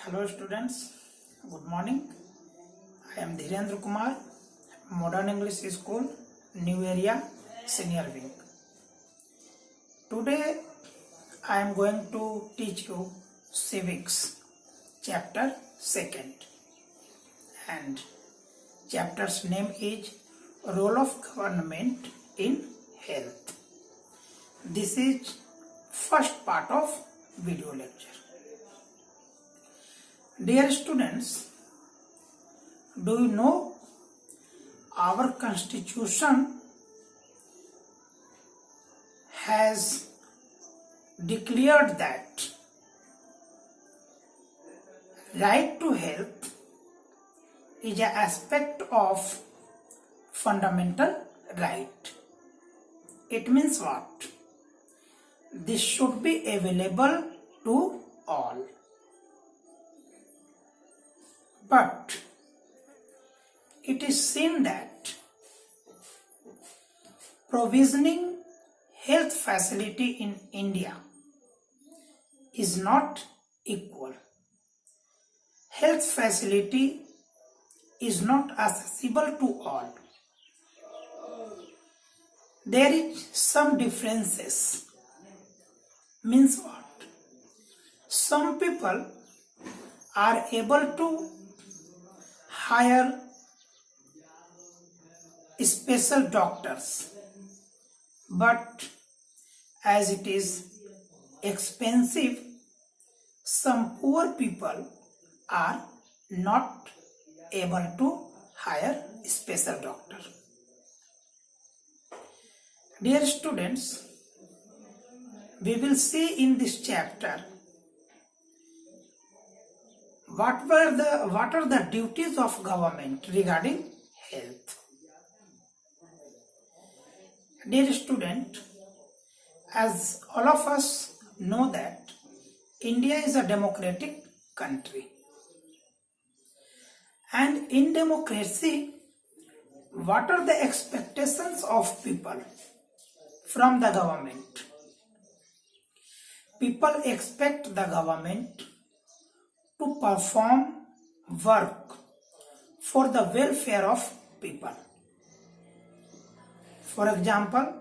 Hello students, good morning. I am Dhirendra Kumar, Modern English School, New Area, Senior Wing. Today I am going to teach you Civics, chapter 2nd, and chapter's name is Role of Government in Health. This is first part of video lecture. Dear students, do you know our constitution has declared that right to health is an aspect of fundamental right. It means what? This should be available to all. But it is seen that provisioning health facility in India is not equal. Health facility is not accessible to all. There is some differences. Means what? Some people are able to hire special doctors, but as it is expensive, some poor people are not able to hire special doctor. Dear students, we will see in this chapter what are the duties of government regarding health. Dear student, as all of us know that India is a democratic country, and in democracy, what are the expectations of people from the government? People expect the government to perform work for the welfare of people. For example,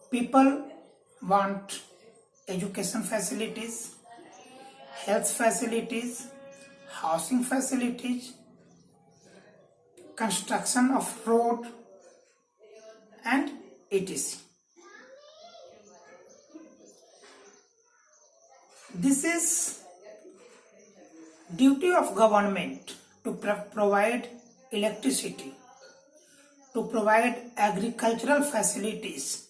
people want education facilities, health facilities, housing facilities, construction of road, and etc. This is duty of government to provide electricity, to provide agricultural facilities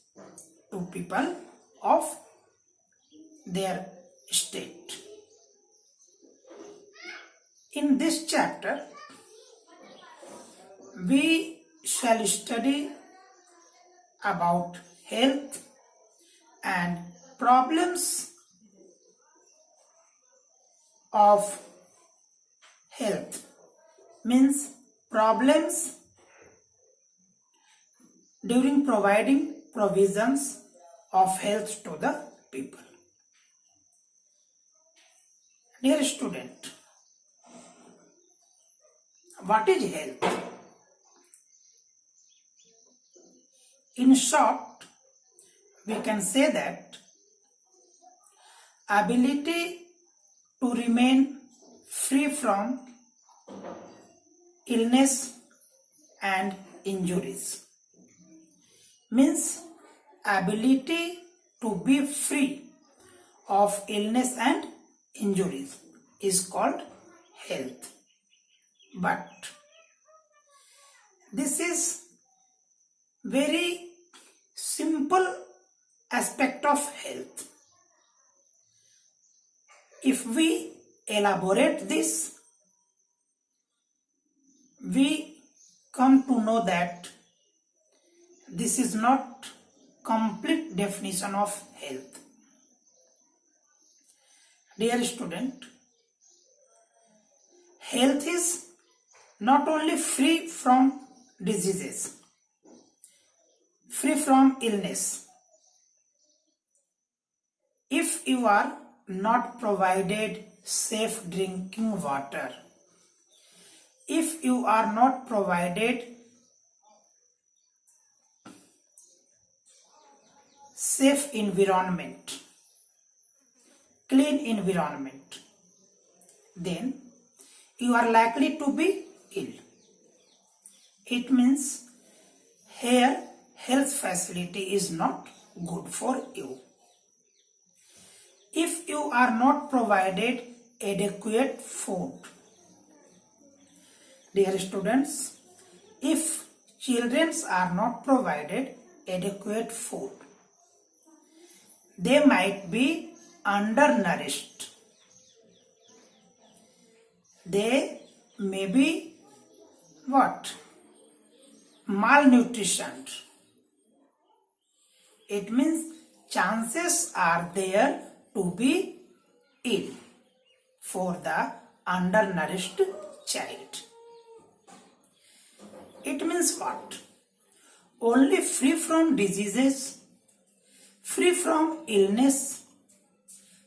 to people of their state. In this chapter, we shall study about health and problems of health, means problems during providing provisions of health to the people. Dear student, what is health? In short, we can say that ability to remain free from illness and injuries, means ability to be free of illness and injuries is called health. But this is very simple aspect of health. If we elaborate this, we come to know that this is not complete definition of health. Dear student, health is not only free from diseases, free from illness. If you are not provided safe drinking water, if you are not provided safe environment, clean environment, then you are likely to be ill. It means here health facility is not good for you. If you are not provided adequate food, dear students, if children are not provided adequate food, they might be undernourished. They may be what? Malnutrition. It means chances are there to be ill for the undernourished child. It means what? Only free from diseases, free from illness,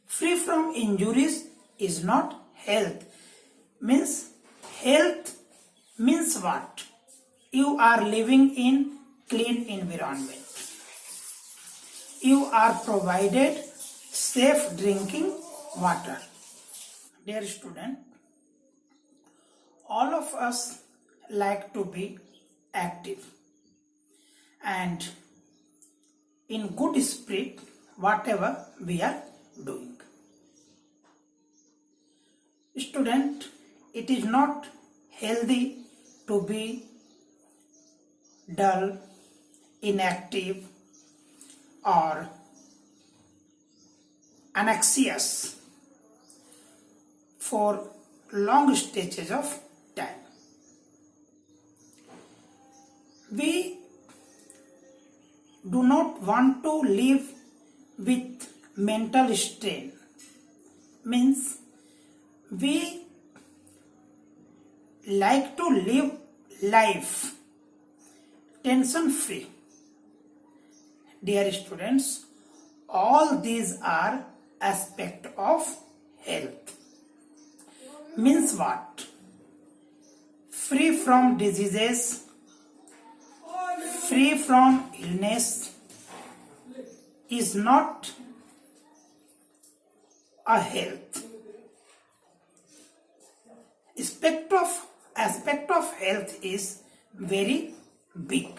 free from injuries is not health. Means health means what? You are living in clean environment. You are provided safe drinking water. Dear student, all of us like to be active and in good spirit whatever we are doing. Student, it is not healthy to be dull, inactive or anxious for long stretches of time. We do not want to live with mental strain. Means we like to live life tension free. Dear students, all these are aspects of health. Means what? Free from diseases, free from illness is not a health. Aspect of health is very big,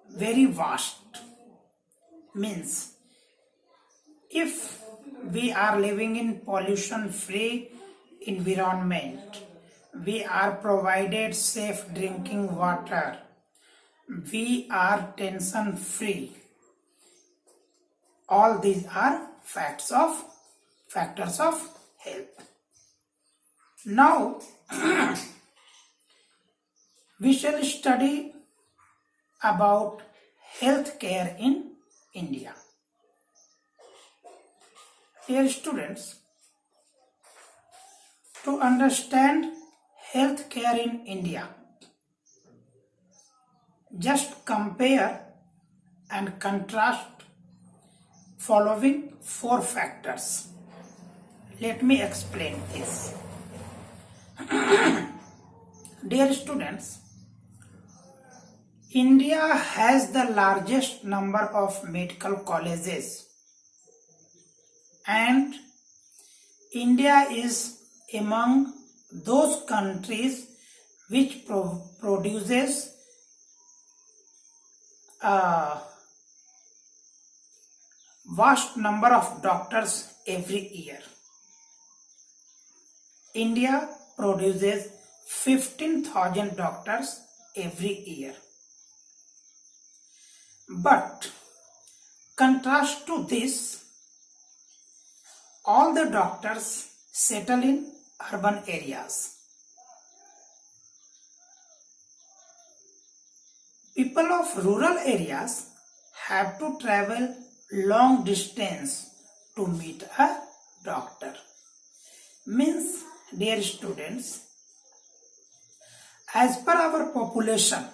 very vast. Means if we are living in pollution free environment, we are provided safe drinking water, we are tension free, all these are factors of health. Now we shall study about healthcare in India. Dear students, to understand healthcare in India, just compare and contrast following 4 factors. Let me explain this. Dear students, India has the largest number of medical colleges and India is among those countries which produces a vast number of doctors every year. India produces 15,000 doctors every year. But contrast to this, all the doctors settle in urban areas. People of rural areas have to travel long distance to meet a doctor. Means, dear students, as per our population,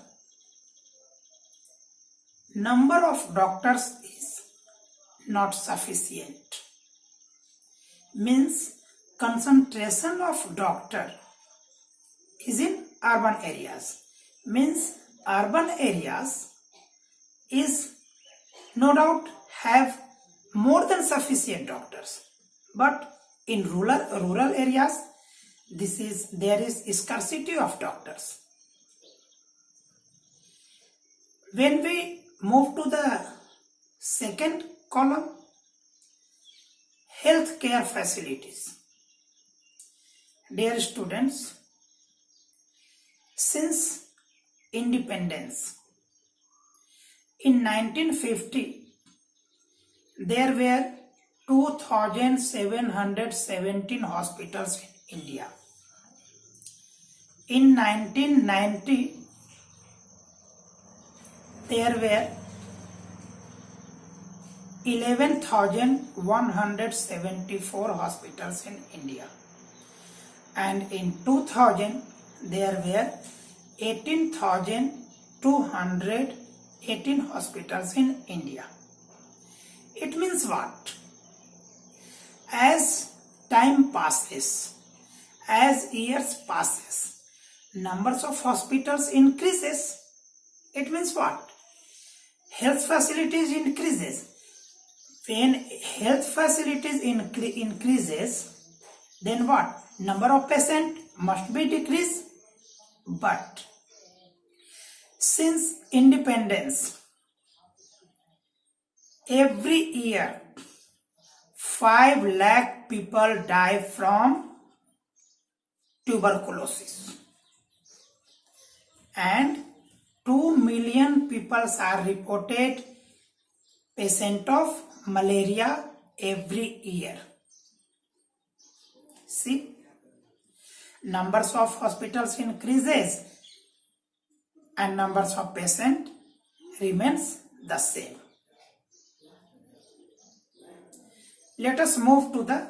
number of doctors is not sufficient. means concentration of doctor is in urban areas. Means urban areas is no doubt have more than sufficient doctors, but in rural areas there is scarcity of doctors. When we move to the second column, healthcare facilities. Dear students, since independence in 1950 there were 2717 hospitals in India. In 1990 there were 11,174 hospitals in India, and in 2000 there were 18,218 hospitals in India. It means what? As time passes, as years passes, numbers of hospitals increases. It means what? Health facilities increases. When health facilities increases, then what? Number of patients must be decreased. But since independence, every year 5 lakh people die from tuberculosis and 2 million people are reported patient of malaria every year. See, numbers of hospitals increases and numbers of patients remains the same. Let us move to the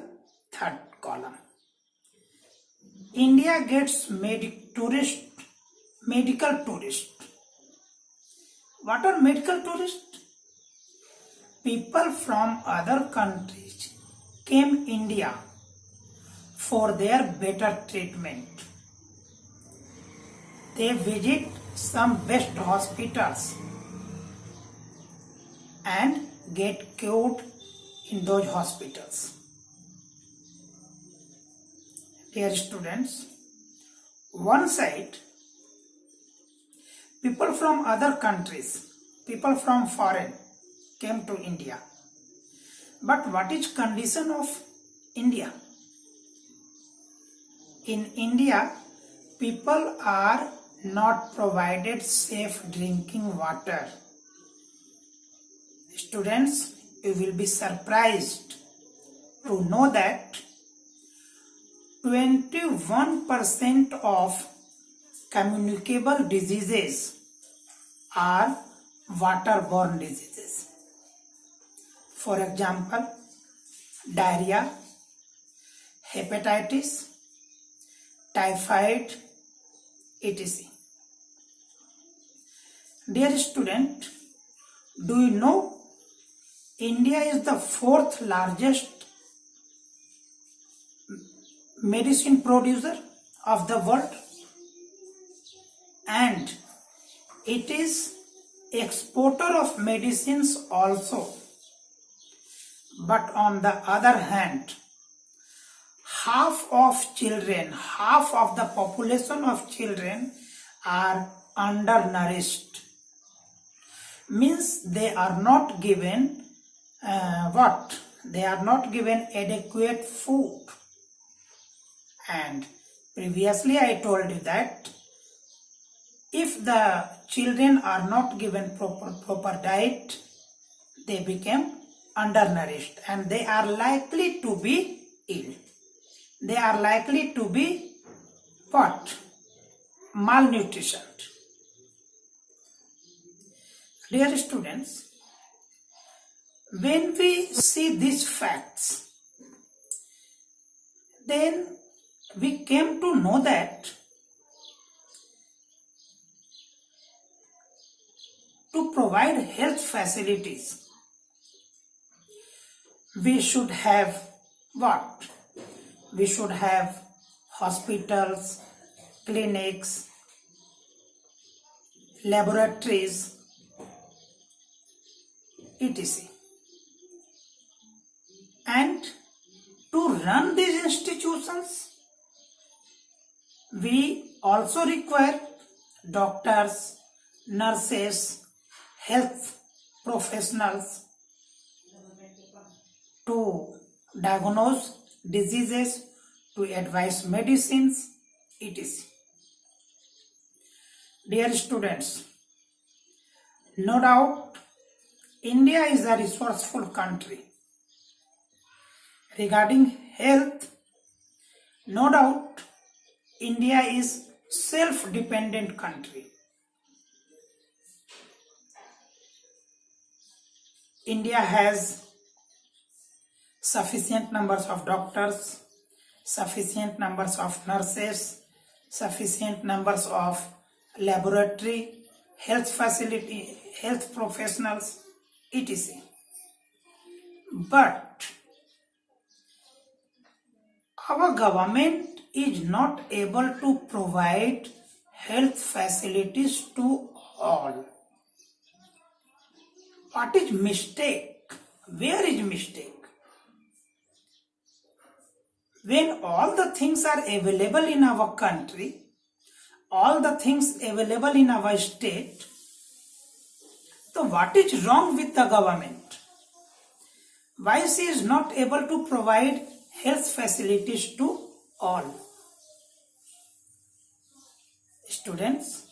third column. India gets medical tourists. What are medical tourists? People from other countries came India for their better treatment. They visit some best hospitals and get cured in those hospitals. Dear students, one side, people from other countries, people from foreign came to India. But what is condition of India? In India, people are not provided safe drinking water. Students, you will be surprised to know that 21% of communicable diseases are waterborne diseases. For example, diarrhea, hepatitis, typhoid, etc. Dear student, do you know India is the 4th largest medicine producer of the world, and it is exporter of medicines also. But on the other hand, half of the population of children are undernourished. Means they are not given They are not given adequate food. And previously I told you that if the children are not given proper diet, they become undernourished and they are likely to be ill. They are likely to be what? Malnutrition. Dear students, when we see these facts, then we came to know that to provide health facilities, we should have what? We should have hospitals, clinics, laboratories, etc. And to run these institutions, we also require doctors, nurses, health professionals to diagnose diseases, to advise medicines, etc. Dear students, no doubt India is a resourceful country. Regarding health, no doubt India is self-dependent country. India has sufficient numbers of doctors, sufficient numbers of nurses, sufficient numbers of laboratory, health facility, health professionals, etc. But our government is not able to provide health facilities to all. What is mistake? Where is mistake? When all the things are available in our country, all the things available in our state, so what is wrong with the government? Why she is not able to provide health facilities to all? Students,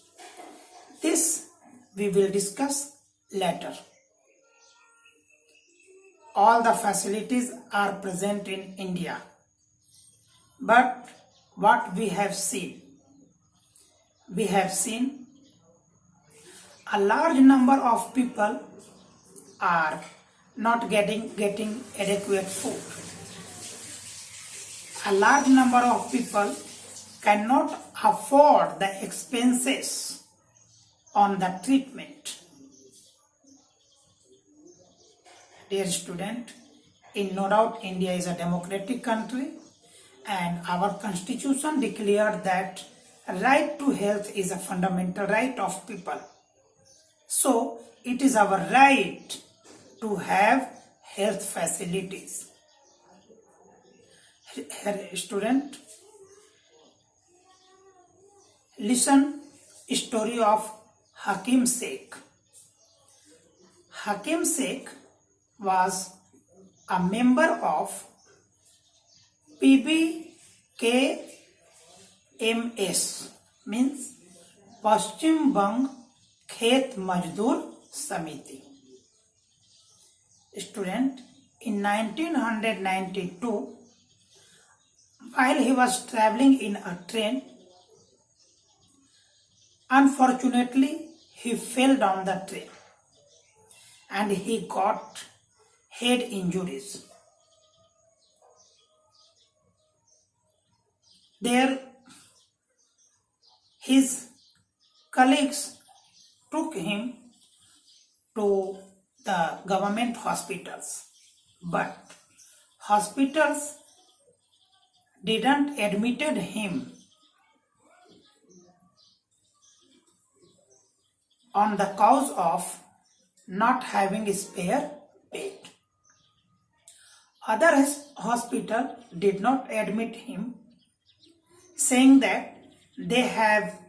this we will discuss later. All the facilities are present in India. But what we have seen? We have seen a large number of people are not getting adequate food. A large number of people cannot afford the expenses on the treatment. Dear student, in no doubt India is a democratic country and our constitution declared that right to health is a fundamental right of people. So it is our right to have health facilities. Student, listen story of Hakim Sheikh. Hakim Sheikh was a member of PBKMS, means Paschim Bang Khet Majdoor Samiti. Student, in 1992, while he was traveling in a train, unfortunately he fell down the train and he got head injuries. There, his colleagues took him to the government hospitals, but hospitals didn't admitted him on the cause of not having a spare bed. Other hospital did not admit him, saying that they have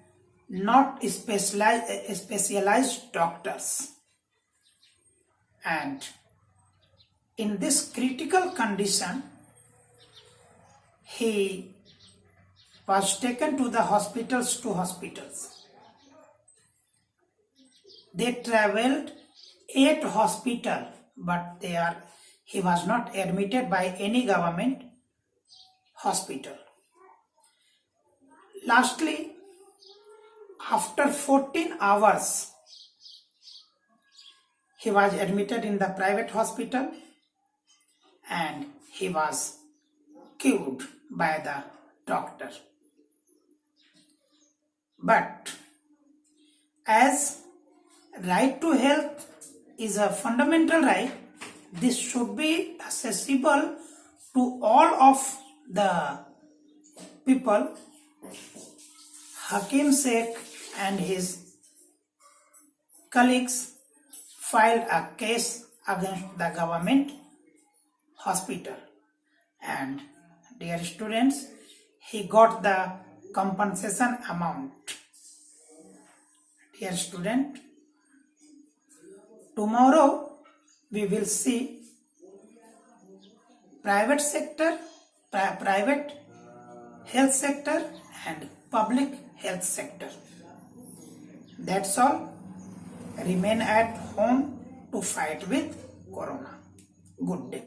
not specialized doctors. And in this critical condition, he was taken to the hospitals. They traveled 8 hospitals, but he was not admitted by any government hospital. Lastly, after 14 hours, he was admitted in the private hospital and he was cured by the doctor. But as right to health is a fundamental right, this should be accessible To all of the people, Hakim Sheikh and his colleagues filed a case against the government hospital, and dear students, he got the compensation amount. Dear student, tomorrow we will see private sector, private health sector and public health sector. That's all. Remain at home to fight with corona. Good day.